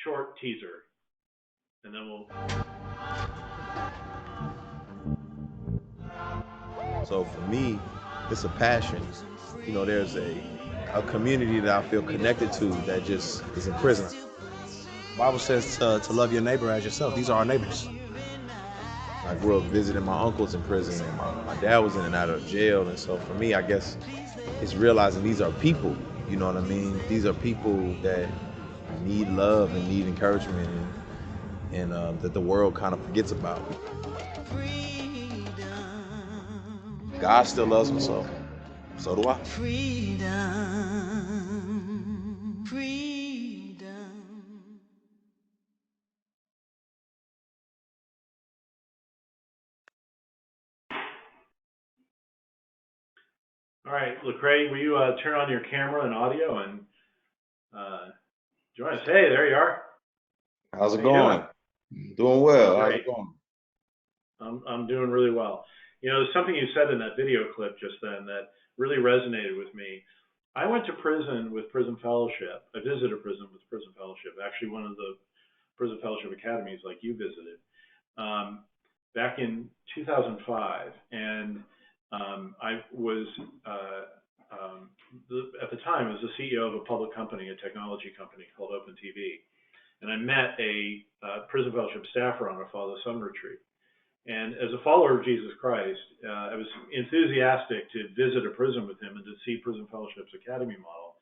short teaser, and then we'll. So for me, it's a passion. You know, there's a community that I feel connected to that just is in prison. The Bible says to love your neighbor as yourself. These are our neighbors. I grew up visiting my uncles in prison, and my dad was in and out of jail. And so for me, I guess it's realizing these are people. You know what I mean? These are people that need love and need encouragement, and that the world kind of forgets about. God still loves me, so do I. Freedom, freedom. All right, Lecrae, will you turn on your camera and audio and uh, join us? Hey, there you are. How's How it you doing? going? Doing Oh, well. How's great. it going? I'm doing really well. You know, there's something you said in that video clip just then that really resonated with me. I went to prison with Prison Fellowship. I visited a prison with Prison Fellowship, actually one of the Prison Fellowship academies like you visited, um, back in 2005. And I was, at the time, I was the CEO of a public company, a technology company called Open TV. And I met a Prison Fellowship staffer on a Father-Son retreat. And as a follower of Jesus Christ, I was enthusiastic to visit a prison with him and to see Prison Fellowship's academy model.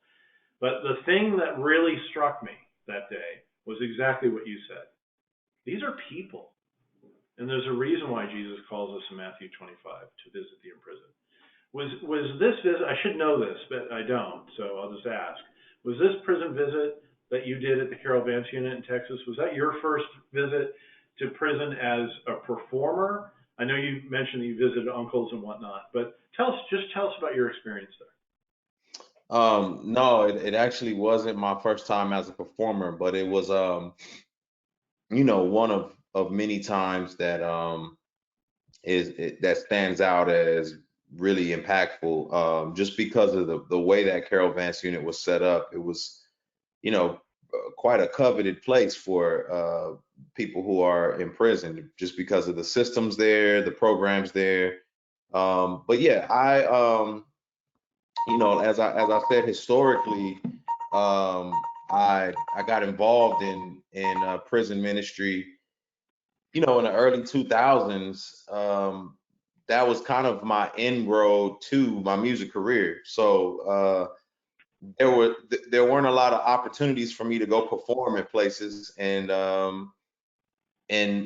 But the thing that really struck me that day was exactly what you said. These are people. And there's a reason why Jesus calls us in Matthew 25 to visit the imprisoned. Was this visit, I should know this, but I don't, so I'll just ask. Was this prison visit that you did at the Carol Vance unit in Texas, was that your first visit to prison as a performer? I know you mentioned that you visited uncles and whatnot, but tell us about your experience there. No, it actually wasn't my first time as a performer, but it was, one of many times that that stands out as really impactful. Just because of the way that Carol Vance unit was set up, it was, quite a coveted place for people who are in prison, just because of the systems there, the programs there. But yeah, as I said, historically, um, I got involved in prison ministry, in the early 2000s. That was kind of my inroad to my music career. So there weren't a lot of opportunities for me to go perform in places, and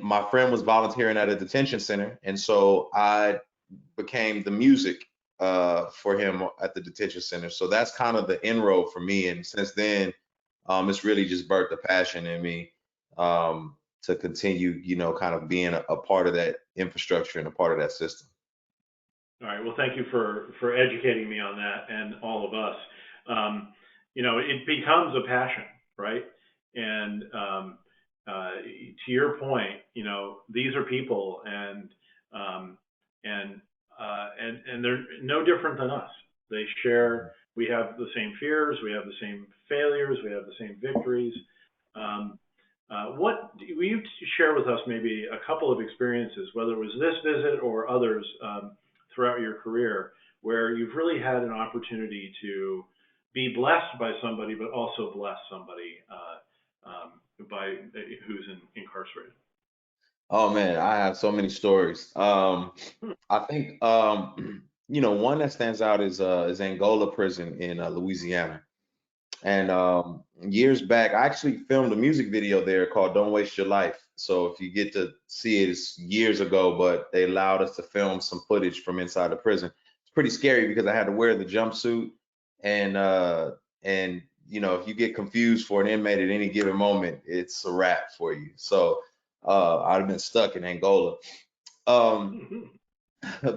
my friend was volunteering at a detention center, and so I became the music for him at the detention center. So that's kind of the inroad for me. And since then, it's really just birthed a passion in me, to continue, kind of being a part of that infrastructure and a part of that system. All right. Well, thank you for educating me on that and all of us. It becomes a passion, right? And to your point, these are people, um, and and they're no different than us. They share. We have the same fears. We have the same failures. We have the same victories. Um, what will you share with us? Maybe a couple of experiences, whether it was this visit or others, throughout your career, where you've really had an opportunity to be blessed by somebody, but also bless somebody by who's incarcerated. Oh man, I have so many stories. Hmm. I think, one that stands out is Angola prison in Louisiana. And years back, I actually filmed a music video there called "Don't Waste Your Life." So if you get to see it, it's years ago, but they allowed us to film some footage from inside the prison. It's pretty scary because I had to wear the jumpsuit, and if you get confused for an inmate at any given moment, it's a wrap for you. So I'd have been stuck in Angola. Um,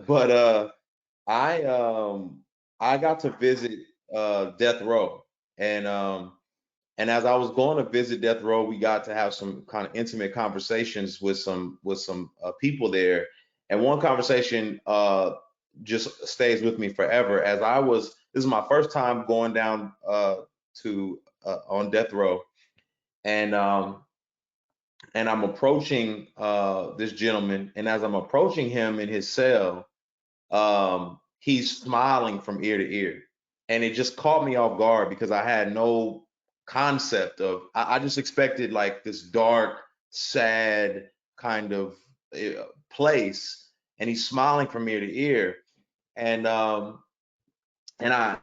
but I got to visit death row, and as I was going to visit death row, we got to have some kind of intimate conversations with some people there, and one conversation just stays with me forever. As this is my first time going down to on death row, and I'm approaching this gentleman, and as I'm approaching him in his cell, he's smiling from ear to ear, and it just caught me off guard because I had no concept of. I just expected like this dark, sad kind of place, and he's smiling from ear to ear, and I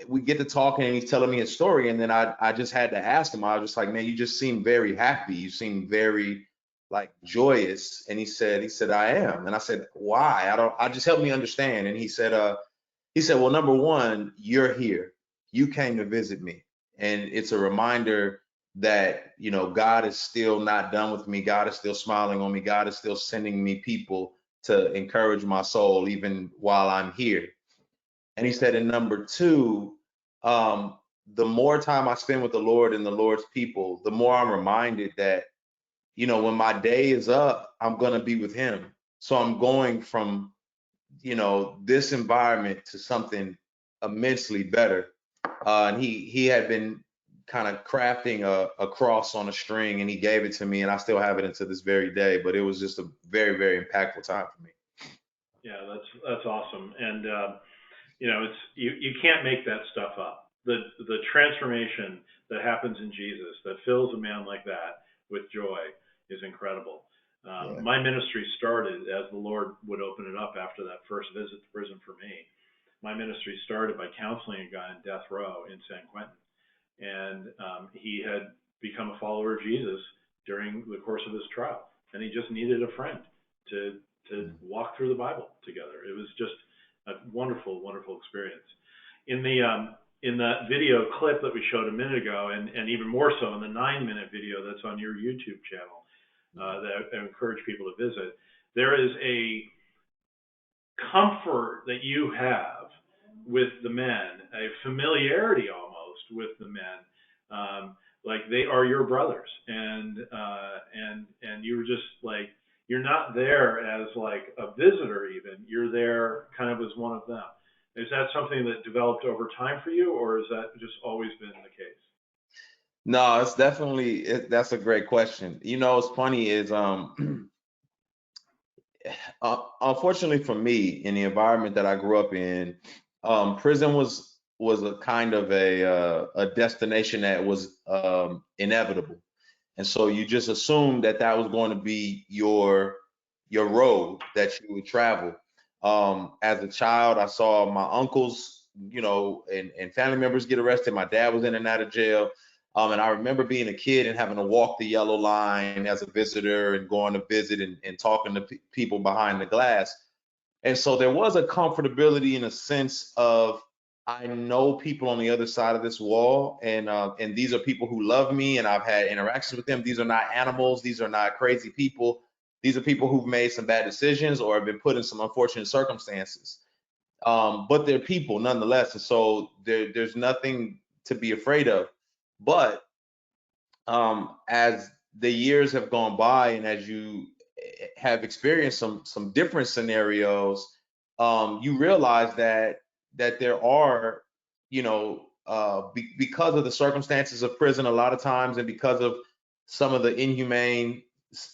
we get to talking, and he's telling me his story, and then I just had to ask him. I was just like, man, you just seem very happy. You seem very like joyous. And he said, I am. And I said, why? I just help me understand. And he said, well, number one, you're here. You came to visit me. And it's a reminder that, God is still not done with me. God is still smiling on me. God is still sending me people to encourage my soul, even while I'm here. And he said, and number two, the more time I spend with the Lord and the Lord's people, the more I'm reminded that, when my day is up, I'm going to be with him. So I'm going from, this environment to something immensely better. And he had been kind of crafting a cross on a string, and he gave it to me, and I still have it until this very day. But it was just a very, very impactful time for me. Yeah, that's awesome. And it's you can't make that stuff up. The transformation that happens in Jesus that fills a man like that with joy is incredible. Yeah. My ministry started as the Lord would open it up after that first visit to prison for me. My ministry started by counseling a guy in death row in San Quentin, and he had become a follower of Jesus during the course of his trial, and he just needed a friend to walk through the Bible together. It was just a wonderful, wonderful experience. In that video clip that we showed a minute ago, and even more so in the 9-minute video that's on your YouTube channel, that I encourage people to visit, there is a comfort that you have with the men, a familiarity almost with the men, like they are your brothers, and you were just like, you're not there as like a visitor even, you're there kind of as one of them. Is that something that developed over time for you, or has that just always been the case? No, it's definitely that's a great question. What's funny is unfortunately for me, in the environment that I grew up in, prison was a kind of a destination that was inevitable, and so you just assumed that that was going to be your road that you would travel. As a child, I saw my uncles, and family members get arrested. My dad was in and out of jail. And I remember being a kid and having to walk the yellow line as a visitor and going to visit and talking to people behind the glass. And so there was a comfortability in a sense of, I know people on the other side of this wall, and these are people who love me, and I've had interactions with them. These are not animals. These are not crazy people. These are people who've made some bad decisions or have been put in some unfortunate circumstances. But they're people nonetheless, and so there's nothing to be afraid of. But as the years have gone by, and as you have experienced some different scenarios, you realize that there are, because of the circumstances of prison a lot of times, and because of some of the inhumane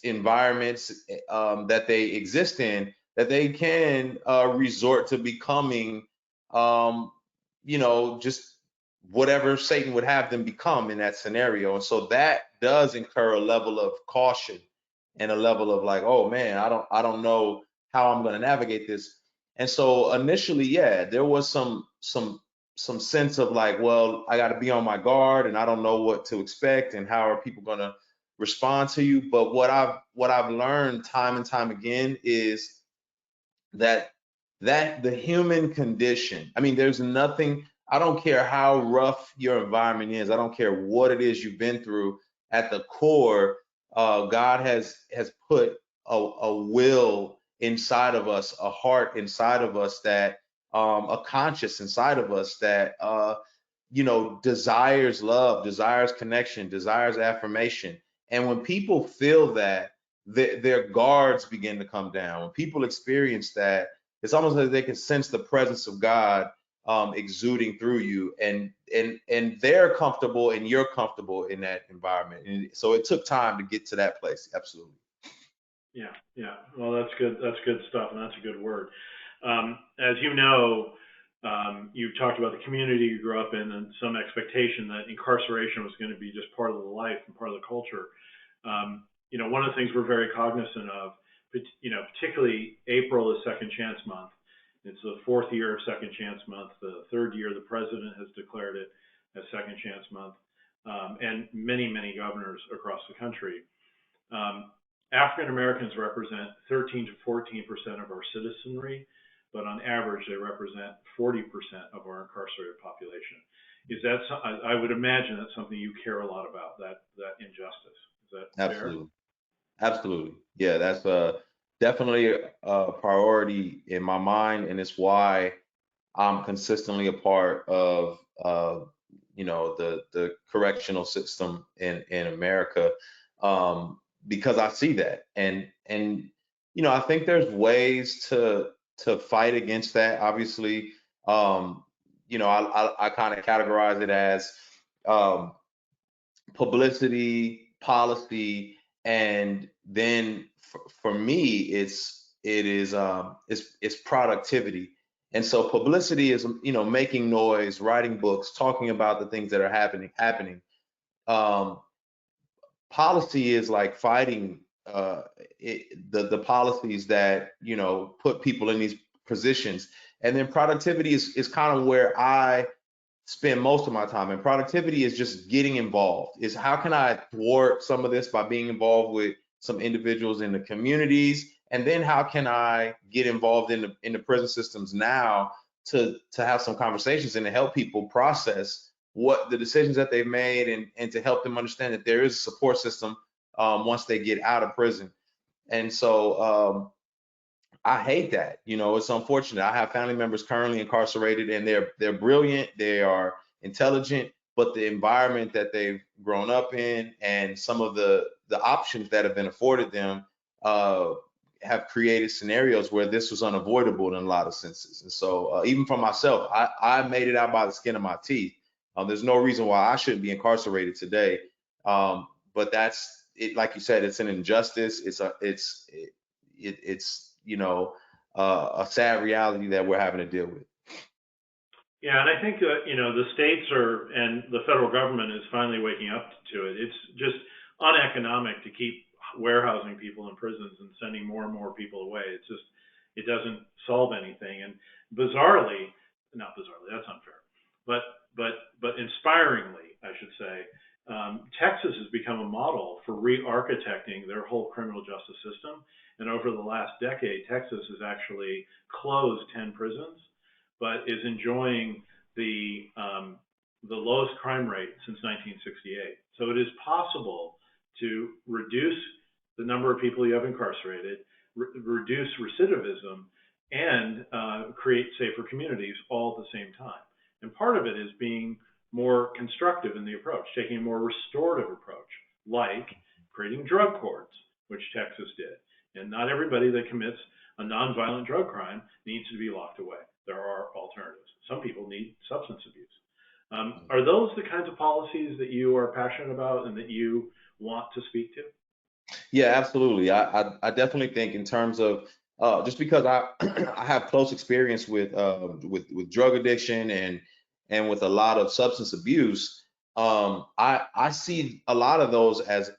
environments that they exist in, that they can resort to becoming, just whatever Satan would have them become in that scenario. And so that does incur a level of caution and a level of like, oh man, I don't know how I'm going to navigate this. And so initially, yeah, there was some sense of like, well, I got to be on my guard, and I don't know what to expect, and how are people going to respond to you. But what I've learned time and time again is that the human condition, I mean, there's nothing, I don't care how rough your environment is, I don't care what it is you've been through, at the core, God has put a will inside of us, a heart inside of us, that a conscious inside of us that desires love, desires connection, desires affirmation. And when people feel that, their guards begin to come down. When people experience that, it's almost like they can sense the presence of God exuding through you, and they're comfortable and you're comfortable in that environment. And so it took time to get to that place. Absolutely. Yeah, yeah. Well, that's good. That's good stuff, and that's a good word. As you know, you talked about the community you grew up in, and some expectation that incarceration was going to be just part of the life and part of the culture. One of the things we're very cognizant of, particularly April is Second Chance Month. It's the fourth year of Second Chance Month. The third year the president has declared it as Second Chance Month, and many, many governors across the country. Um, African Americans represent 13 to 14% of our citizenry, but on average, they represent 40% of our incarcerated population. Is that I would imagine that's something you care a lot about, that injustice. Is that fair? Absolutely. Absolutely. Yeah, that's definitely a priority in my mind, and it's why I'm consistently a part of the correctional system in America, because I see that, and I think there's ways to fight against that. Obviously, I kind of categorize it as um, publicity, policy, and then for me, it's productivity. And so publicity is making noise, writing books, talking about the things that are happening. Um, Policy is like fighting the policies that put people in these positions, and then productivity is kind of where I spend most of my time. And productivity is just getting involved. Is how can I thwart some of this by being involved with some individuals in the communities, and then how can I get involved in the prison systems now to have some conversations and to help people process what the decisions that they've made, and to help them understand that there is a support system once they get out of prison. And so I hate that. It's unfortunate. I have family members currently incarcerated, and they're brilliant, they are intelligent, but the environment that they've grown up in and some of the options that have been afforded them uh, have created scenarios where this was unavoidable in a lot of senses. And so even for myself, I made it out by the skin of my teeth. There's no reason why I shouldn't be incarcerated today. But that's it. Like you said, it's an injustice. It's a sad reality that we're having to deal with. Yeah, and I think that the states are and the federal government is finally waking up to it. It's just uneconomic to keep warehousing people in prisons and sending more and more people away. It doesn't solve anything. And bizarrely, not bizarrely, that's unfair, but inspiringly, I should say, Texas has become a model for re-architecting their whole criminal justice system. And over the last decade, Texas has actually closed 10 prisons, but is enjoying the lowest crime rate since 1968. So it is possible to reduce the number of people you have incarcerated, reduce recidivism, and create safer communities all at the same time. And part of it is being more constructive in the approach, taking a more restorative approach, like creating drug courts, which Texas did. And not everybody that commits a nonviolent drug crime needs to be locked away. There are alternatives. Some people need substance abuse. Are those the kinds of policies that you are passionate about and that you want to speak to? Yeah, absolutely. I definitely think in terms of just because I I have close experience with drug addiction and with a lot of substance abuse. I see a lot of those as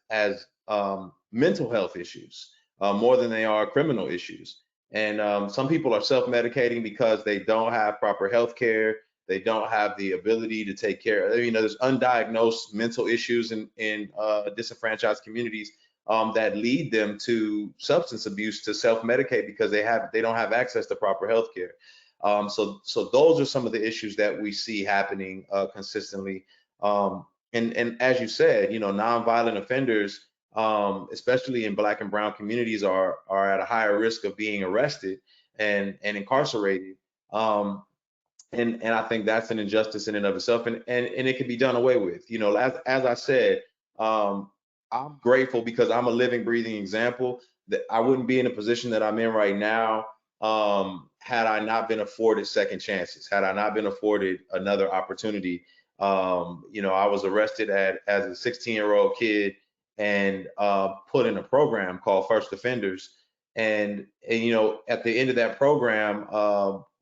mental health issues more than they are criminal issues. And some people are self-medicating because they don't have proper health care. They don't have the ability to take care. There's undiagnosed mental issues in disenfranchised communities that lead them to substance abuse, to self-medicate because they don't have access to proper health care. So those are some of the issues that we see happening consistently. And as you said, nonviolent offenders, especially in Black and Brown communities, are at a higher risk of being arrested and incarcerated. And I think that's an injustice in and of itself, and it can be done away with. As I said, um, I'm grateful because I'm a living, breathing example that I wouldn't be in the position that I'm in right now had I not been afforded second chances, had I not been afforded another opportunity. I was arrested as a 16-year-old kid and put in a program called First Offenders. And at the end of that program,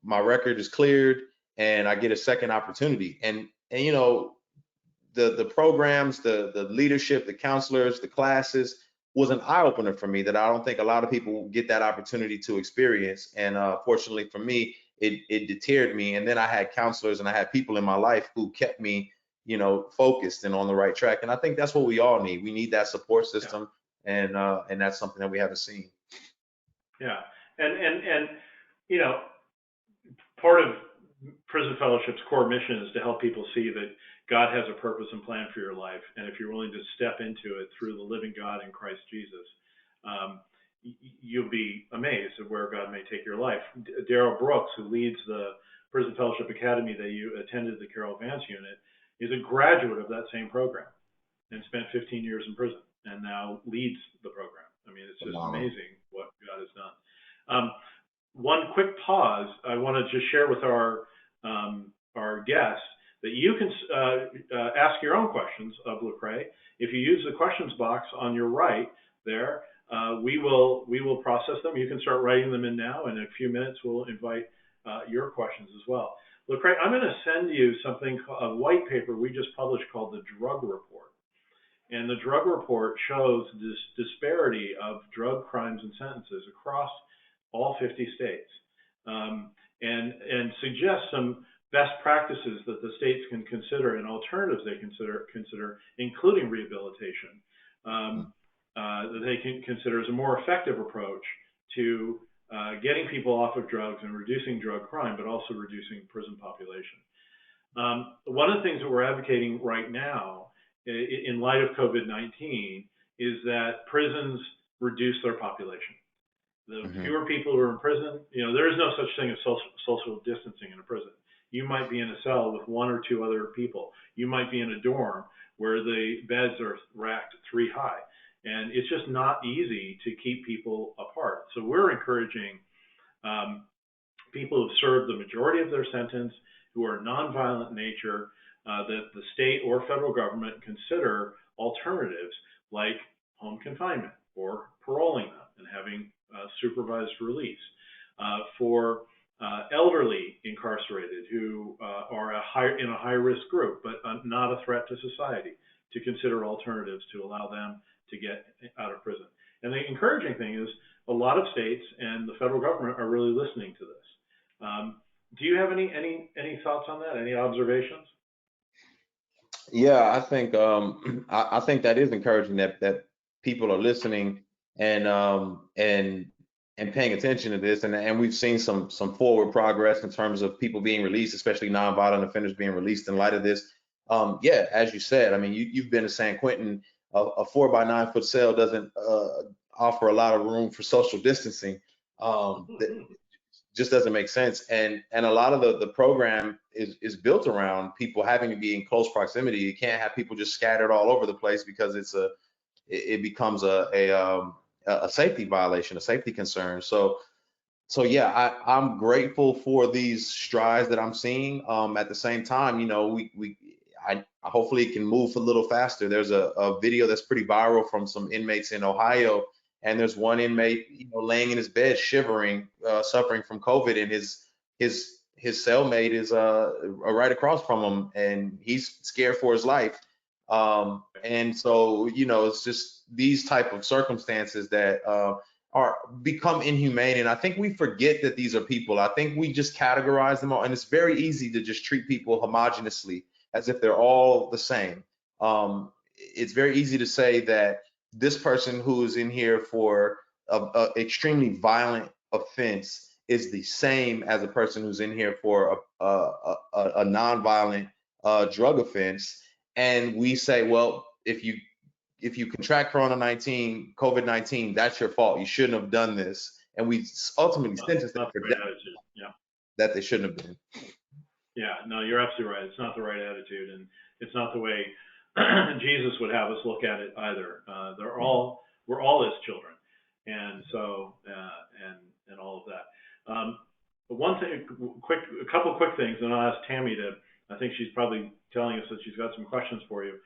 my record is cleared and I get a second opportunity. And the programs, the leadership, the counselors, the classes was an eye opener for me that I don't think a lot of people get that opportunity to experience. And fortunately for me, it deterred me. And then I had counselors and I had people in my life who kept me, focused and on the right track. And I think that's what we all need. We need that support Yeah. system, and that's something that we haven't seen. Yeah. And you know, part of Prison Fellowship's core mission is to help people see that God has a purpose and plan for your life, and if you're willing to step into it through the living God in Christ Jesus, um, you'll be amazed at where God may take your life. Daryl Brooks, who leads the Prison Fellowship Academy that you attended, the Carroll Advance Unit, is a graduate of that same program and spent 15 years in prison and now leads the program. I mean, it's just Phenomenal. amazing what God has done. One quick pause. I want to just share with our guests that you can ask your own questions of Lecrae. If you use the questions box on your right there, we will process them. You can start writing them in now. In a few minutes, we'll invite your questions as well. Lecrae, I'm going to send you something, a white paper we just published called the Drug Report. And the drug report shows this disparity of drug crimes and sentences across all 50 states, and suggests some best practices that the states can consider and alternatives they consider, including rehabilitation, that they can consider as a more effective approach to getting people off of drugs and reducing drug crime, but also reducing prison population. One of the things that we're advocating right now, in light of COVID-19, is that prisons reduce their population. The Hmm. fewer people who are in prison, there is no such thing as social distancing in a prison. You might be in a cell with one or two other people. You might be in a dorm where the beds are racked 3 high. And it's just not easy to keep people apart. So we're encouraging um, people who've served the majority of their sentence, who are nonviolent in nature, that the state or federal government consider alternatives like home confinement or paroling them and having supervised release. For elderly incarcerated who are in a high risk group but not a threat to society, to consider alternatives to allow them to get out of prison. And the encouraging thing is a lot of states and the federal government are really listening to this. Do you have any thoughts on that? Any observations? Yeah, I think I think that is encouraging that people are listening and and paying attention to this, and we've seen some forward progress in terms of people being released, especially nonviolent offenders being released in light of this. Yeah, as you said, I mean, you've been to San Quentin. A 4 by 9 foot cell doesn't offer a lot of room for social distancing. That just doesn't make sense. And a lot of the program is built around people having to be in close proximity. You can't have people just scattered all over the place because it becomes a safety violation, a safety concern. So yeah, I'm grateful for these strides that I'm seeing. At the same time, I hopefully it can move a little faster. There's a video that's pretty viral from some inmates in Ohio, and there's one inmate, laying in his bed shivering, suffering from COVID, and his cellmate is right across from him, and he's scared for his life. And so, it's just these type of circumstances that are become inhumane. And I think we forget that these are people. I think we just categorize them all, and it's very easy to just treat people homogeneously as if they're all the same. It's very easy to say that this person who is in here for a extremely violent offense is the same as a person who's in here for a nonviolent drug offense. And we say, well, if you contract COVID-19, that's your fault. You shouldn't have done this. And we ultimately sentence them Not for the right death attitude. Yeah. that they shouldn't have been. Yeah, no, you're absolutely right. It's not the right attitude, and it's not the way Jesus would have us look at it either. We're all his children, and so and all of that. But one thing, a couple quick things, and I'll ask Tammy to. I think she's probably telling us that she's got some questions for you.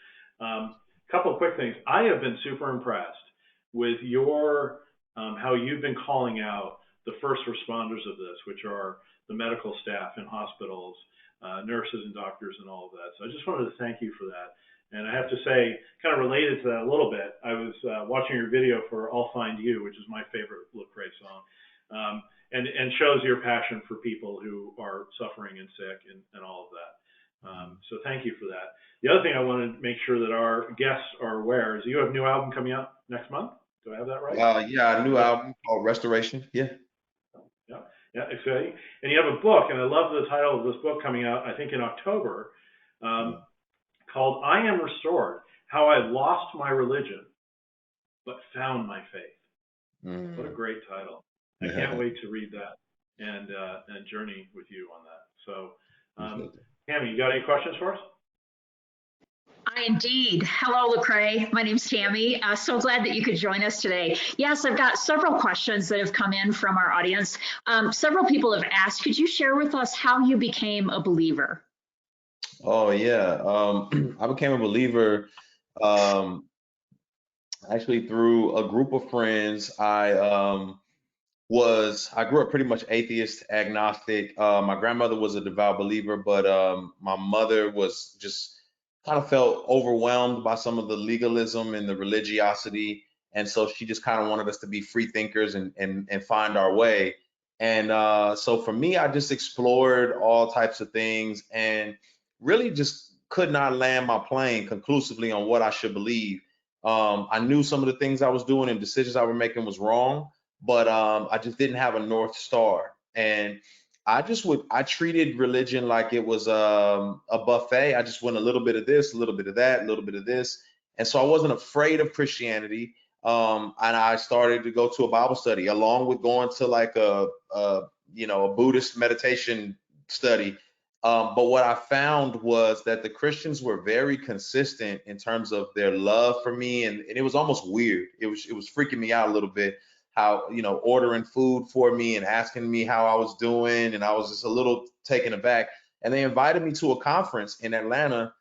Couple of quick things. I have been super impressed with your how you've been calling out the first responders of this, which are the medical staff in hospitals, nurses and doctors, and all of that. So I just wanted to thank you for that. And I have to say, kind of related to that a little bit, I was watching your video for "I'll Find You," which is my favorite Lecrae song, and shows your passion for people who are suffering and sick and all of that. So thank you for that. The other thing I wanted to make sure that our guests are aware is you have a new album coming out next month. Do I have that right? Yeah, a new album called Restoration. Yeah. Yeah, yeah, exciting. And you have a book, and I love the title of this book coming out, I think in October, called "I Am Restored: How I Lost My Religion But Found My Faith." What a great title. I can't wait to read that and journey with you on that. So, Tammy, you got any questions for us? I indeed. Hello, Lecrae. My name's Tammy. So glad that you could join us today. Yes, I've got several questions that have come in from our audience. Several people have asked, could you share with us how you became a believer? Oh yeah. I became a believer actually through a group of friends. I grew up pretty much atheist, agnostic. My grandmother was a devout believer, but my mother was just kind of felt overwhelmed by some of the legalism and the religiosity, and so she just kind of wanted us to be free thinkers and find our way. And so for me, I just explored all types of things and really just could not land my plane conclusively on what I should believe. I knew some of the things I was doing and decisions I was making was wrong, but I just didn't have a North Star. And I treated religion like it was a buffet. I just went a little bit of this, a little bit of that, a little bit of this. And so I wasn't afraid of Christianity. And I started to go to a Bible study along with going to like a Buddhist meditation study. But what I found was that the Christians were very consistent in terms of their love for me, and it was almost weird. It was freaking me out a little bit how, ordering food for me and asking me how I was doing, and I was just a little taken aback. And they invited me to a conference in Atlanta,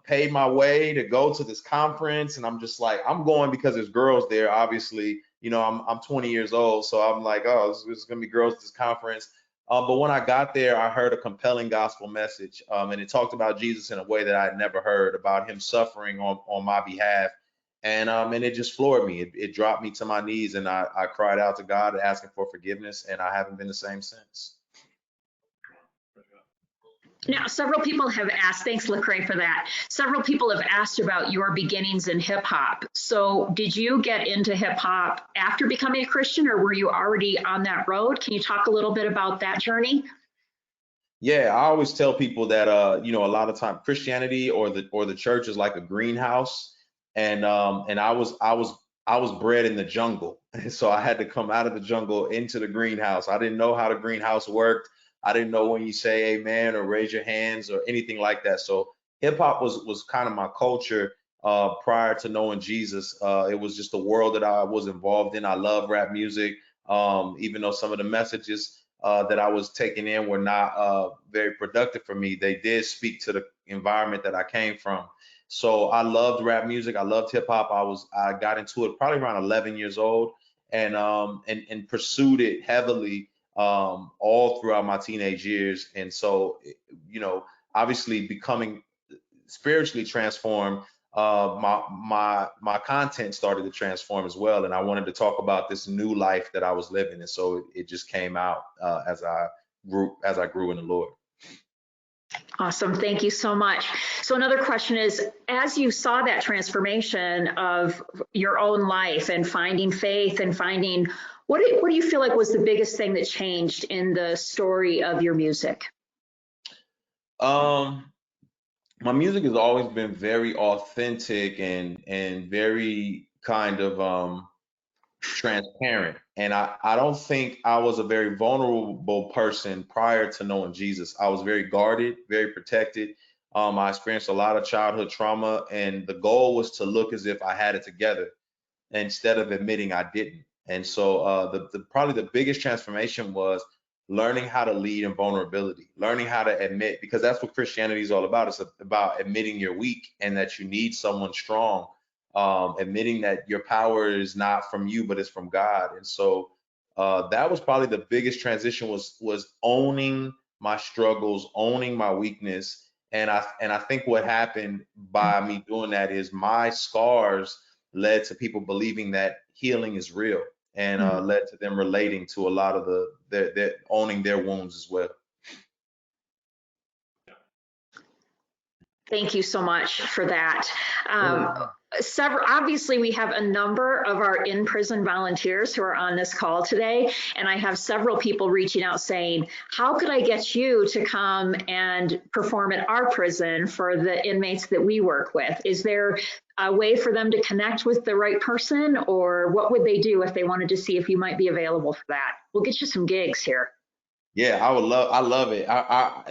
paid my way to go to this conference, and I'm just like, I'm going because there's girls there. Obviously, I'm 20 years old, so I'm like, oh, there's gonna be girls at this conference. But when I got there, I heard a compelling gospel message, and it talked about Jesus in a way that I had never heard, about him suffering on my behalf. And it just floored me. It dropped me to my knees, and I cried out to God asking for forgiveness, and I haven't been the same since. Now, several people have asked, thanks Lecrae for that. Several people have asked about your beginnings in hip hop. So did you get into hip hop after becoming a Christian, or were you already on that road? Can you talk a little bit about that journey? Yeah, I always tell people that a lot of time Christianity or the church is like a greenhouse, and I was bred in the jungle, so I had to come out of the jungle into the greenhouse. I didn't know how the greenhouse worked. I didn't know when you say amen or raise your hands or anything like that. So hip hop was kind of my culture prior to knowing Jesus. It was just a world that I was involved in. I love rap music, even though some of the messages that I was taking in were not very productive for me. They did speak to the environment that I came from. So I loved rap music. I loved hip hop. I got into it probably around 11 years old, and pursued it heavily all throughout my teenage years. And so, obviously becoming spiritually transformed, my content started to transform as well, and I wanted to talk about this new life that I was living, and so it just came out as I grew in the Lord. Awesome. Thank you so much. So another question is, as you saw that transformation of your own life and finding faith and finding, what do you feel like was the biggest thing that changed in the story of your music? My music has always been very authentic and very kind of transparent. And I don't think I was a very vulnerable person prior to knowing Jesus. I was very guarded, very protected. I experienced a lot of childhood trauma, and the goal was to look as if I had it together instead of admitting I didn't. And so probably the biggest transformation was learning how to lead in vulnerability, learning how to admit, because that's what Christianity is all about. It's about admitting you're weak and that you need someone strong, admitting that your power is not from you, but it's from God. And so that was probably the biggest transition, was owning my struggles, owning my weakness. And I think what happened by me doing that is my scars led to people believing that healing is real, and led to them relating to a lot of their owning their wounds as well. Thank you so much for that. Obviously, we have a number of our in-prison volunteers who are on this call today, and I have several people reaching out saying, how could I get you to come and perform at our prison for the inmates that we work with? Is there a way for them to connect with the right person, or what would they do if they wanted to see if you might be available for that? We'll get you some gigs here. Yeah, I love it.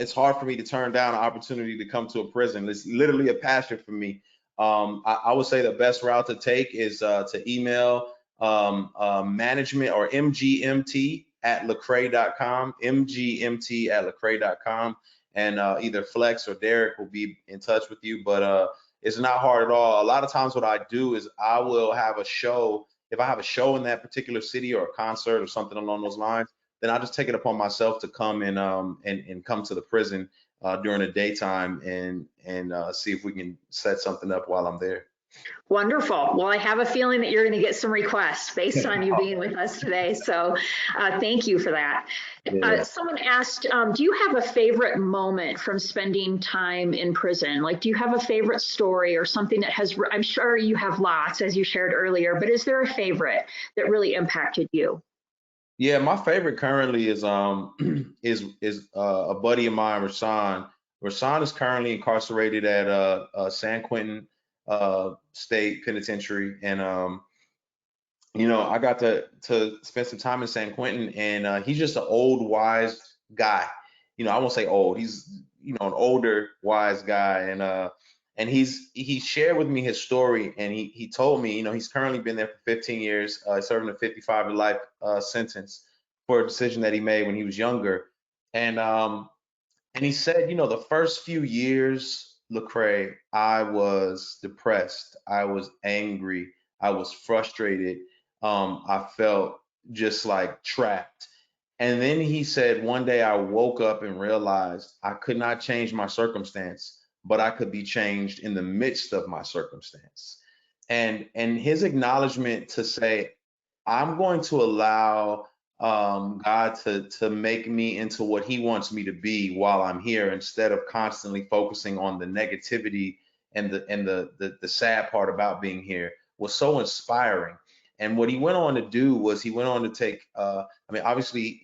It's hard for me to turn down an opportunity to come to a prison. It's literally a passion for me. I would say the best route to take is to email management or mgmt@lecrae.com, mgmt@lecrae.com, and either Flex or Derek will be in touch with you. But it's not hard at all. A lot of times what I do is I will have a show. If I have a show in that particular city or a concert or something along those lines, then I'll just take it upon myself to come and come to the prison during the daytime and see if we can set something up while I'm there. Wonderful. Well, I have a feeling that you're going to get some requests based on you being with us today. So thank you for that. Yeah. Someone asked, do you have a favorite moment from spending time in prison? Like, do you have a favorite story or something that has, I'm sure you have lots, as you shared earlier, but is there a favorite that really impacted you? Yeah, my favorite currently is a buddy of mine, Rasan. Rasan is currently incarcerated at San Quentin State Penitentiary, and I got to spend some time in San Quentin, and he's just an old, wise guy. I won't say old. He's an older, wise guy, and he shared with me his story, and he told me, he's currently been there for 15 years, serving a 55 to life sentence for a decision that he made when he was younger, and he said, the first few years, Lecrae, I was depressed, I was angry, I was frustrated, I felt just like trapped. And then he said, one day I woke up and realized I could not change my circumstance, but I could be changed in the midst of my circumstance. And his acknowledgement to say, I'm going to allow God to make me into what he wants me to be while I'm here, instead of constantly focusing on the negativity and the sad part about being here, was so inspiring. And what he went on to do was he went on to take, obviously,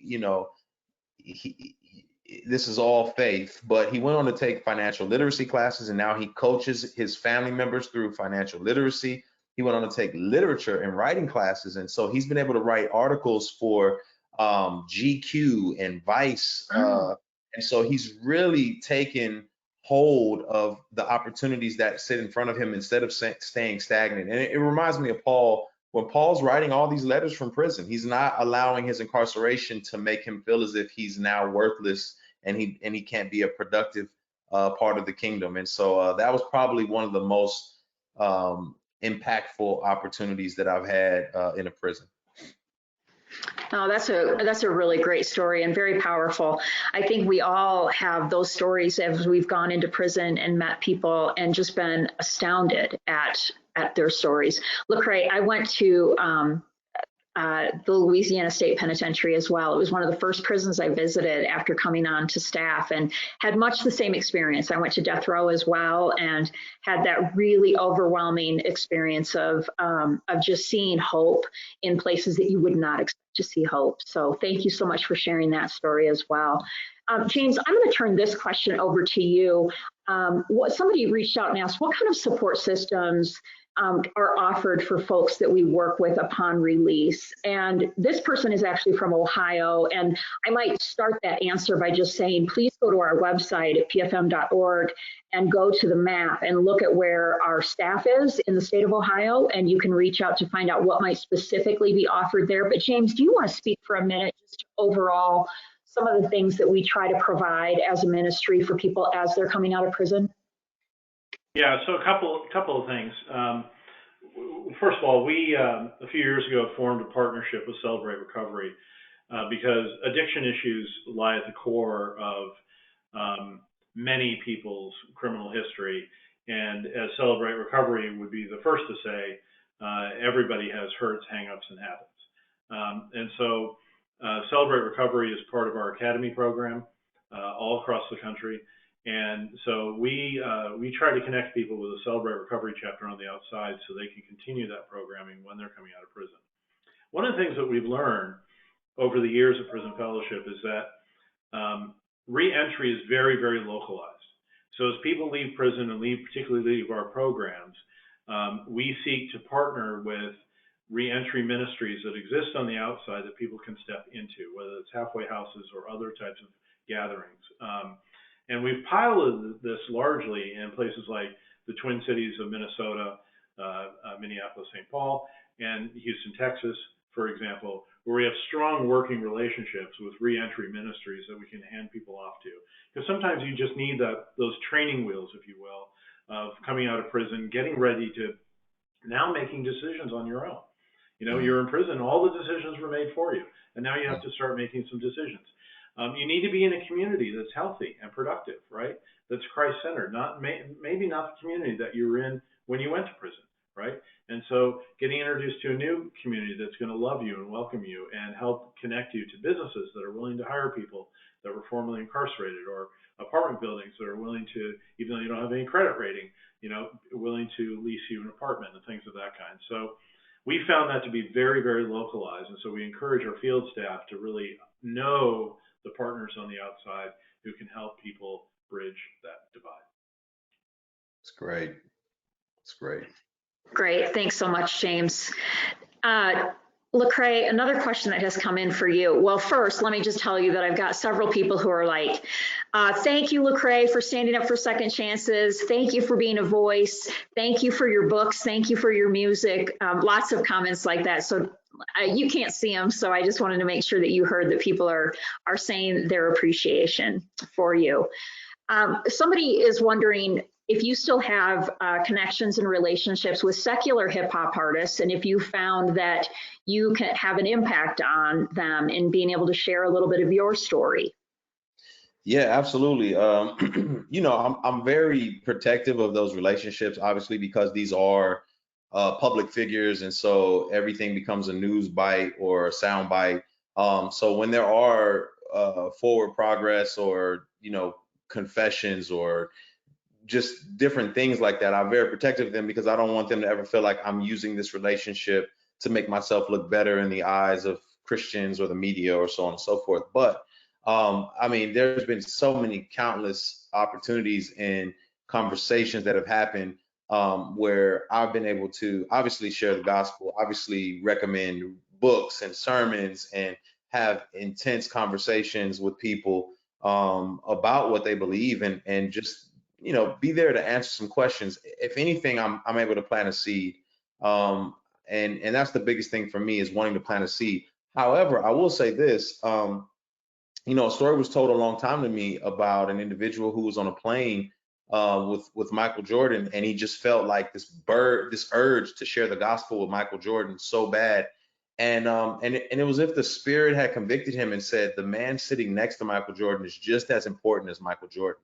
this is all faith, but he went on to take financial literacy classes, and now he coaches his family members through financial literacy. He went on to take literature and writing classes, and so he's been able to write articles for GQ and Vice, and so he's really taken hold of the opportunities that sit in front of him instead of staying stagnant. And it reminds me of Paul. When Paul's writing all these letters from prison, he's not allowing his incarceration to make him feel as if he's now worthless and he can't be a productive part of the kingdom. And so that was probably one of the most impactful opportunities that I've had in a prison. Oh, that's a really great story and very powerful. I think we all have those stories as we've gone into prison and met people and just been astounded at their stories. Lecrae, I went to the Louisiana State Penitentiary as well. It was one of the first prisons I visited after coming on to staff, and had much the same experience. I went to death row as well and had that really overwhelming experience of just seeing hope in places that you would not expect to see hope. So thank you so much for sharing that story as well. James, I'm going to turn this question over to you. Somebody reached out and asked, what kind of support systems are offered for folks that we work with upon release? And this person is actually from Ohio. And I might start that answer by just saying, please go to our website at pfm.org and go to the map and look at where our staff is in the state of Ohio. And you can reach out to find out what might specifically be offered there. But James, do you want to speak for a minute, just overall, some of the things that we try to provide as a ministry for people as they're coming out of prison? Yeah, so a couple of things. First of all, we a few years ago formed a partnership with Celebrate Recovery because addiction issues lie at the core of many people's criminal history. And as Celebrate Recovery would be the first to say, everybody has hurts, hangups, and habits. And so Celebrate Recovery is part of our academy program all across the country. And so we try to connect people with a Celebrate Recovery chapter on the outside so they can continue that programming when they're coming out of prison. One of the things that we've learned over the years of Prison Fellowship is that re-entry is very, very localized. So as people leave prison and particularly leave our programs, we seek to partner with re-entry ministries that exist on the outside that people can step into, whether it's halfway houses or other types of gatherings. And we've piloted this largely in places like the Twin Cities of Minnesota, Minneapolis, St. Paul, and Houston, Texas, for example, where we have strong working relationships with re-entry ministries that we can hand people off to. Because sometimes you just need those training wheels, if you will, of coming out of prison, getting ready to now making decisions on your own. You know, you're in prison, all the decisions were made for you, and now you have to start making some decisions. You need to be in a community that's healthy and productive, right? That's Christ-centered, maybe not the community that you were in when you went to prison, right? And so getting introduced to a new community that's going to love you and welcome you and help connect you to businesses that are willing to hire people that were formerly incarcerated, or apartment buildings that are willing to, even though you don't have any credit rating, you know, willing to lease you an apartment and things of that kind. So we found that to be very, very localized. And so we encourage our field staff to really know the partners on the outside who can help people bridge that divide. It's great. It's great. Great. Thanks so much, James. Lecrae, another question that has come in for you. Well, first, let me just tell you that I've got several people who are like, thank you, Lecrae, for standing up for second chances. Thank you for being a voice. Thank you for your books. Thank you for your music. Lots of comments like that. So you can't see them, so I just wanted to make sure that you heard that people are saying their appreciation for you. Somebody is wondering if you still have connections and relationships with secular hip hop artists, and if you found that you can have an impact on them in being able to share a little bit of your story. Yeah, absolutely. You know, I'm very protective of those relationships, obviously, because these are public figures, and so everything becomes a news bite or a sound bite. So when there are forward progress or, you know, confessions or just different things like that, I'm very protective of them because I don't want them to ever feel like I'm using this relationship to make myself look better in the eyes of Christians or the media or so on and so forth. But I mean, there's been so many countless opportunities and conversations that have happened where I've been able to obviously share the gospel, obviously recommend books and sermons, and have intense conversations with people about what they believe, and just, you know, be there to answer some questions. If anything, I'm able to plant a seed, and that's the biggest thing for me, is wanting to plant a seed. However, I will say this. You know, a story was told a long time to me about an individual who was on a plane with Michael Jordan, and he just felt like this urge to share the gospel with Michael Jordan so bad, and it was as if the Spirit had convicted him and said, the man sitting next to Michael Jordan is just as important as Michael Jordan,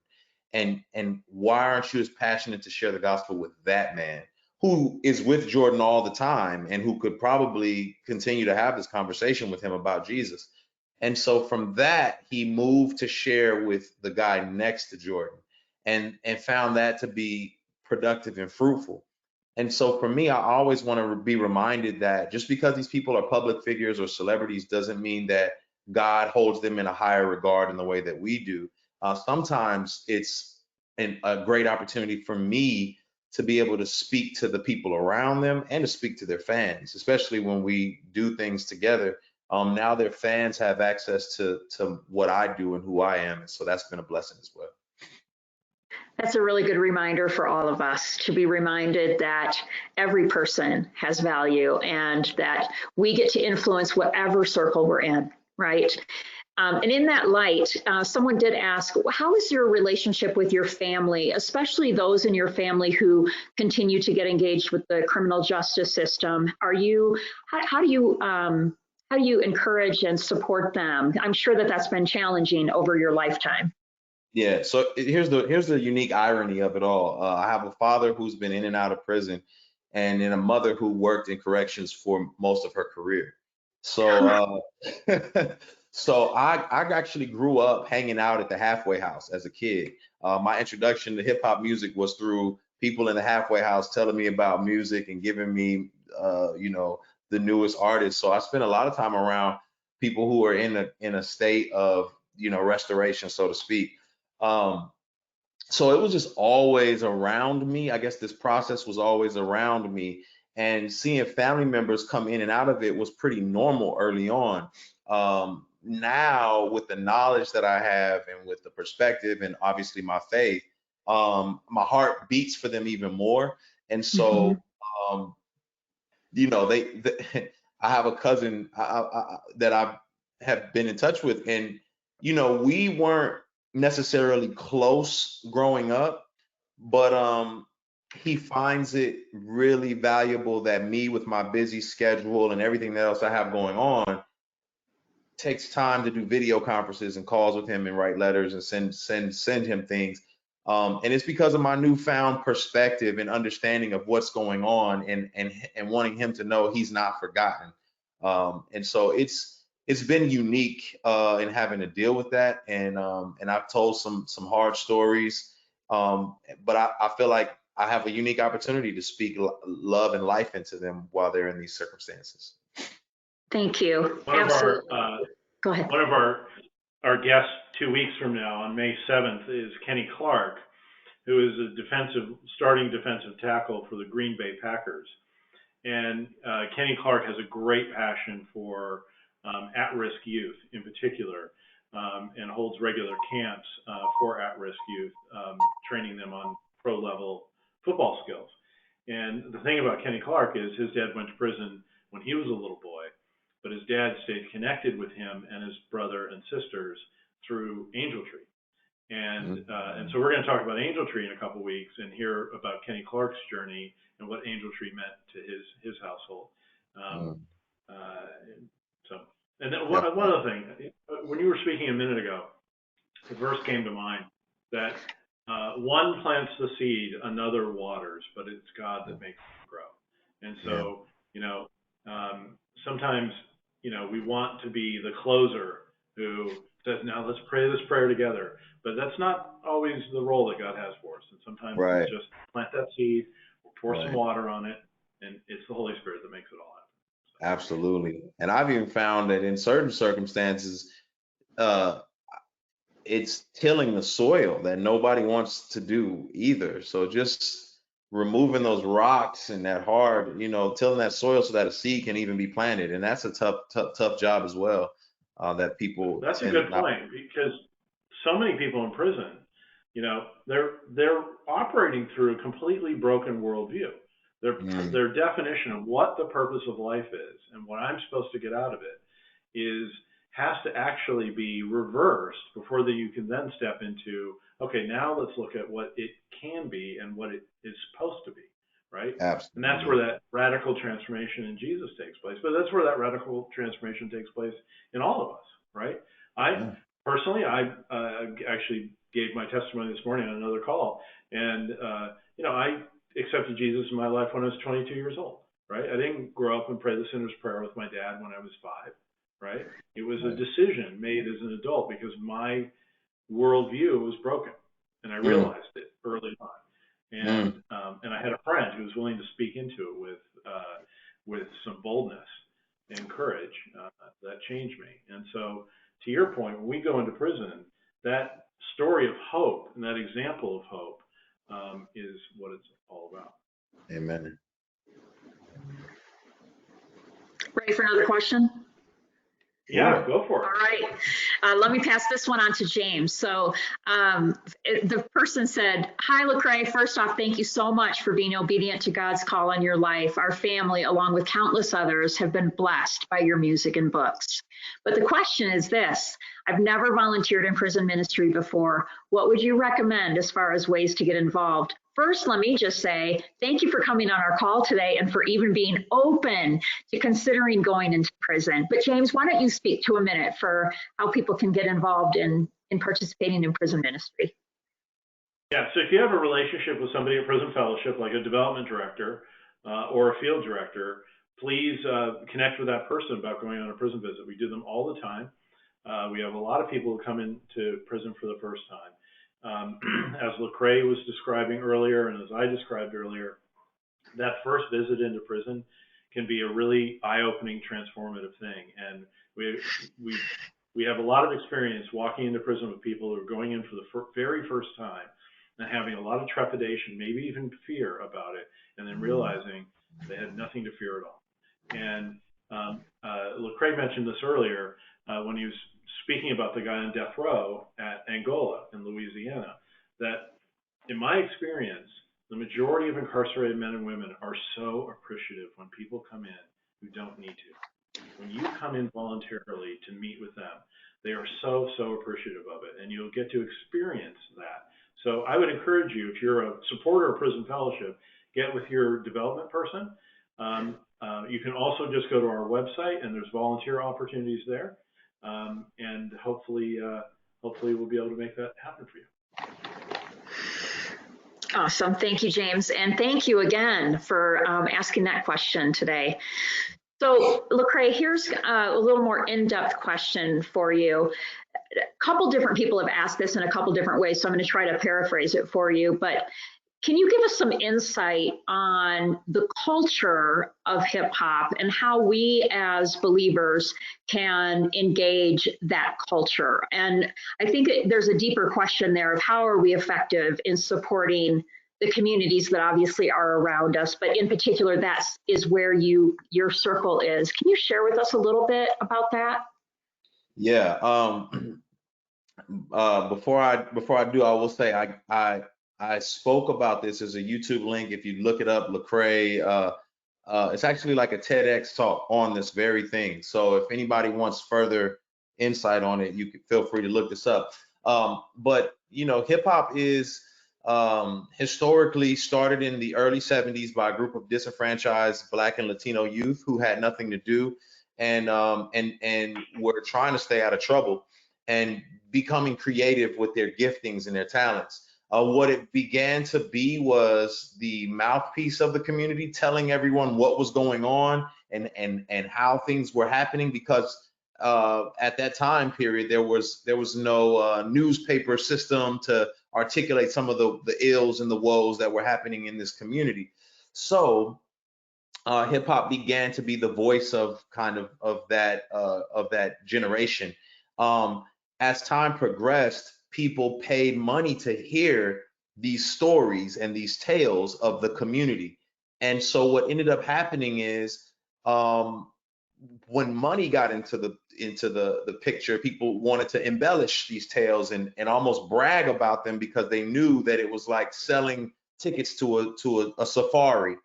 and why aren't you as passionate to share the gospel with that man who is with Jordan all the time and who could probably continue to have this conversation with him about Jesus? And so from that, he moved to share with the guy next to Jordan, and found that to be productive and fruitful. And so for me, I always want to be reminded that just because these people are public figures or celebrities doesn't mean that God holds them in a higher regard in the way that we do. Sometimes it's a great opportunity for me to be able to speak to the people around them and to speak to their fans, especially when we do things together. Now their fans have access to what I do and who I am, and so that's been a blessing as well. That's a really good reminder for all of us to be reminded that every person has value and that we get to influence whatever circle we're in, right? And in that light, someone did ask, how is your relationship with your family, especially those in your family who continue to get engaged with the criminal justice system? How do you encourage and support them? I'm sure that that's been challenging over your lifetime. Yeah, so here's the unique irony of it all. I have a father who's been in and out of prison, and then a mother who worked in corrections for most of her career. So, so I actually grew up hanging out at the halfway house as a kid. My introduction to hip hop music was through people in the halfway house telling me about music and giving me, the newest artists. So I spent a lot of time around people who are in a state of, restoration, so to speak. Um, so it was just always around me. I guess this process was always around me, and seeing family members come in and out of it was pretty normal early on. Now, with the knowledge that I have and with the perspective and obviously my faith, my heart beats for them even more. And Mhm. so, um, I have a cousin that I have been in touch with, and we weren't necessarily close growing up, but he finds it really valuable that me, with my busy schedule and everything else I have going on, takes time to do video conferences and calls with him and write letters and send him things. And it's because of my newfound perspective and understanding of what's going on, and wanting him to know he's not forgotten. And so it's been unique in having to deal with that. And I've told some hard stories, but I feel like I have a unique opportunity to speak love and life into them while they're in these circumstances. Thank you. One of our Absolutely. Go ahead. one of our guests 2 weeks from now on May 7th is Kenny Clark, who is a starting defensive tackle for the Green Bay Packers. And Kenny Clark has a great passion for at-risk youth in particular, and holds regular camps for at-risk youth, training them on pro-level football skills. And the thing about Kenny Clark is his dad went to prison when he was a little boy, but his dad stayed connected with him and his brother and sisters through Angel Tree. And so we're going to talk about Angel Tree in a couple weeks and hear about Kenny Clark's journey and what Angel Tree meant to his household. Um, so, and then one other thing, when you were speaking a minute ago, the verse came to mind that one plants the seed, another waters, but it's God that makes it grow. And so, sometimes, we want to be the closer who says, now let's pray this prayer together. But that's not always the role that God has for us. And sometimes Right. it's just plant that seed, pour some Right. water on it, and it's the Holy Spirit that makes it all happen. Absolutely. And I've even found that in certain circumstances, uh, it's tilling the soil that nobody wants to do either. So just removing those rocks and that hard, tilling that soil so that a seed can even be planted. And that's a tough job as well. That people That's a tend good not. point, because so many people in prison, they're operating through a completely broken worldview. Mm, Their definition of what the purpose of life is and what I'm supposed to get out of it has to actually be reversed before you can then step into, okay, now let's look at what it can be and what it is supposed to be, right? And that's where absolutely. that radical transformation in Jesus takes place. But that's where that radical transformation takes place in all of us, right? I Yeah. personally, I actually gave my testimony this morning on another call, and I accepted Jesus in my life when I was 22 years old, right? I didn't grow up and pray the sinner's prayer with my dad when I was 5, right? It was a Right. decision made as an adult because my worldview was broken, and I Mm, realized it early on. mm, And I had a friend who was willing to speak into it with some boldness and courage that changed me. And so, to your point, when we go into prison, that story of hope and that example full of hope is what it's all about. Amen. Ready for another question? Yeah, go for it. All right. Let me pass this one on to James. So the person said, "Hi, Lecrae. First off, thank you so much for being obedient to God's call on your life. Our family, along with countless others, have been blessed by your music and books. But the question is this: I've never volunteered in prison ministry before. What would you recommend as far as ways to get involved? First, let me just say thank you for coming on our call today and for even being open to considering going into prison. But James, why don't you speak to a minute for how people can get involved in participating in prison ministry?" Yeah, so if you have a relationship with somebody at Prison Fellowship, like a development director or a field director, please connect with that person about going on a prison visit. We do them all the time. We have a lot of people who come into prison for the first time. As Lecrae was describing earlier, and as I described earlier, that first visit into prison can be a really eye-opening, transformative thing. And we have a lot of experience walking into prison with people who are going in for the very first time and having a lot of trepidation, maybe even fear about it, and then realizing they had nothing to fear at all. And Lecrae mentioned this earlier when he was speaking about the guy on death row at Angola in Louisiana, that in my experience, the majority of incarcerated men and women are so appreciative when people come in who don't need to. When you come in voluntarily to meet with them, they are so appreciative of it, and you'll get to experience that. So I would encourage you, if you're a supporter of Prison Fellowship, get with your development person. You can also just go to our website, and there's volunteer opportunities there. And hopefully we'll be able to make that happen for you. Awesome. Thank you, James. And thank you again for asking that question today. So, Lecrae, here's a little more in-depth question for you. A couple different people have asked this in a couple different ways, so I'm going to try to paraphrase it for you. But can you give us some insight on the culture of hip hop and how we as believers can engage that culture? And I think there's a deeper question there of how are we effective in supporting the communities that obviously are around us, but in particular, that is where your circle is. Can you share with us a little bit about that? Yeah. Before I do, I will say I spoke about this as a YouTube link. If you look it up, Lecrae, it's actually like a TEDx talk on this very thing. So if anybody wants further insight on it, you can feel free to look this up. But you know, hip hop is historically started in the early 70s by a group of disenfranchised Black and Latino youth who had nothing to do and were trying to stay out of trouble and becoming creative with their giftings and their talents. What it began to be was the mouthpiece of the community, telling everyone what was going on and how things were happening, because at that time period there was no newspaper system to articulate some of the ills and the woes that were happening in this community. So hip hop began to be the voice of that generation. As time progressed, people paid money to hear these stories and these tales of the community. And so what ended up happening is when money got into the picture, people wanted to embellish these tales and almost brag about them because they knew that it was like selling tickets to a safari.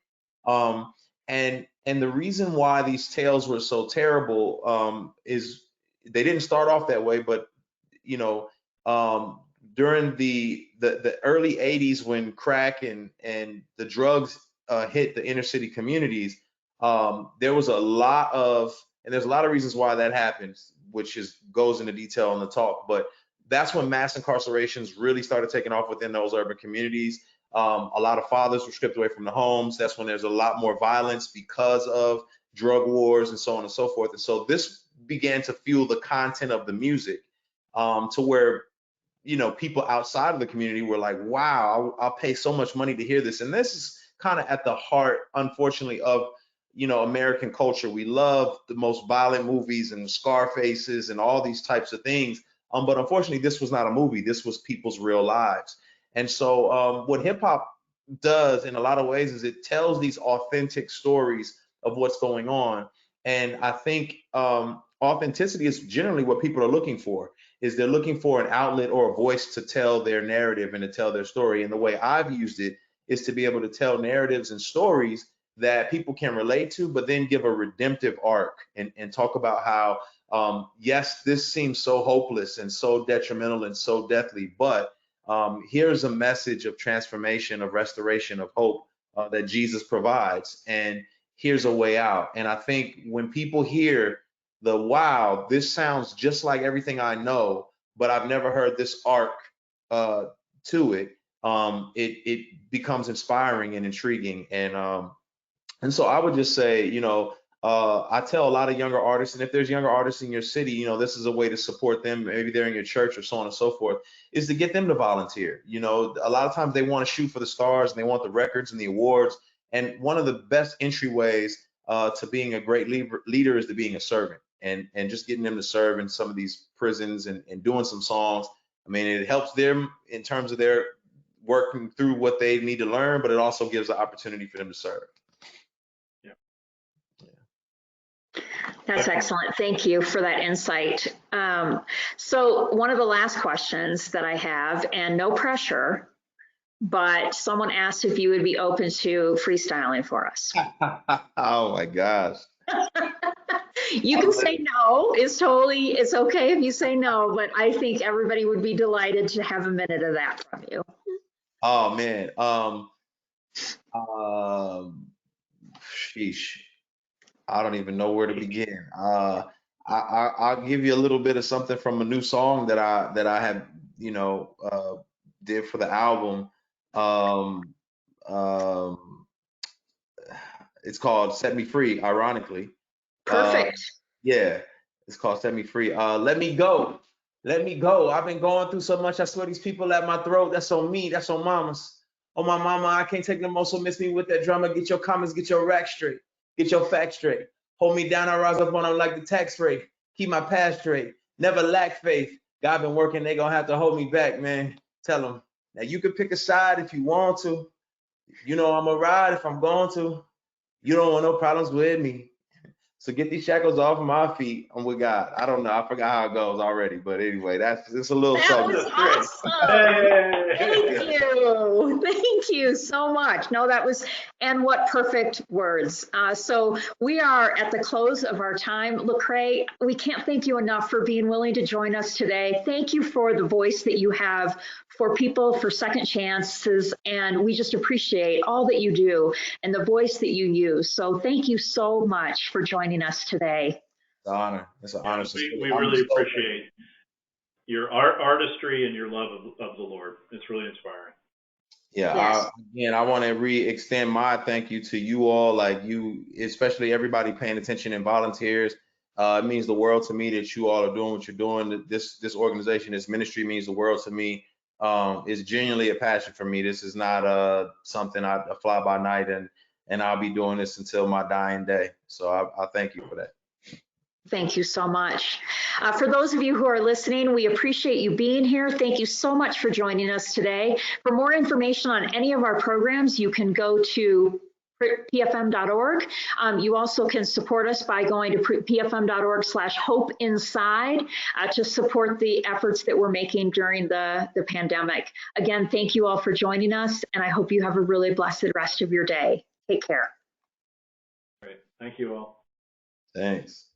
And the reason why these tales were so terrible is they didn't start off that way, but you know, during the early 80s when crack and the drugs hit the inner city communities, there was there's a lot of reasons why that happens, which goes into detail in the talk, but that's when mass incarcerations really started taking off within those urban communities. A lot of fathers were stripped away from the homes. That's when there's a lot more violence because of drug wars and so on and so forth. And so this began to fuel the content of the music, to where, you know, people outside of the community were like, wow, I'll pay so much money to hear this. And this is kind of at the heart, unfortunately, of, you know, American culture. We love the most violent movies and Scarfaces and all these types of things. But unfortunately, this was not a movie. This was people's real lives. And so what hip hop does in a lot of ways is it tells these authentic stories of what's going on. And I think authenticity is generally what people are looking for, is they're looking for an outlet or a voice to tell their narrative and to tell their story. And the way I've used it is to be able to tell narratives and stories that people can relate to, but then give a redemptive arc and talk about how, yes, this seems so hopeless and so detrimental and so deathly, but here's a message of transformation, of restoration, of hope that Jesus provides. And here's a way out. And I think when people hear the, wow, this sounds just like everything I know, but I've never heard this arc to it, it becomes inspiring and intriguing. And so I would just say, I tell a lot of younger artists, and if there's younger artists in your city, this is a way to support them. Maybe they're in your church or so on and so forth, is to get them to volunteer. A lot of times they want to shoot for the stars and they want the records and the awards. And one of the best entryways to being a great leader is to being a servant, and just getting them to serve in some of these prisons and doing some songs. I mean, it helps them in terms of their working through what they need to learn, but it also gives the opportunity for them to serve. That's excellent. Thank you for that insight. So one of the last questions that I have, and no pressure, but someone asked if you would be open to freestyling for us. Oh my gosh. You can say no. It's okay if you say no, but I think everybody would be delighted to have a minute of that from you. Oh man. Sheesh. I don't even know where to begin. I'll give you a little bit of something from a new song that I have, did for the album. It's called "Set Me Free," ironically. Perfect. Yeah, it's called "Set Me Free." Let me go. Let me go. I've been going through so much. I swear these people at my throat. That's on me. That's on mamas. Oh my mama, I can't take no more. So miss me with that drama. Get your comments. Get your rack straight. Get your facts straight. Hold me down, I rise up on them like the tax rate. Keep my past straight. Never lack faith. God been working, they gonna have to hold me back, man. Tell them. Now you can pick a side if you want to. I'm a ride if I'm going to. You don't want no problems with me. So get these shackles off of my feet. I'm with God. I don't know. I forgot how it goes already. But anyway, it's a little something. That was awesome. Thank you. Thank you so much. No, and what perfect words. So we are at the close of our time. Lecrae, we can't thank you enough for being willing to join us today. Thank you for the voice that you have for people, for second chances. And we just appreciate all that you do and the voice that you use. So thank you so much for joining us today. It's an honor. It's an honor. We really appreciate your artistry and your love of the Lord. It's really inspiring. Yeah, yes. I want to re-extend my thank you to you all, like you, especially everybody paying attention and volunteers. It means the world to me that you all are doing what you're doing. This organization, this ministry means the world to me. It's genuinely a passion for me. This is not something I fly by night, and I'll be doing this until my dying day. So I thank you for that. Thank you so much. For those of you who are listening, we appreciate you being here. Thank you so much for joining us today. For more information on any of our programs, you can go to pfm.org. You also can support us by going to pfm.org/hopeinside to support the efforts that we're making during the pandemic. Again, thank you all for joining us, and I hope you have a really blessed rest of your day. Take care. Great. Thank you all. Thanks.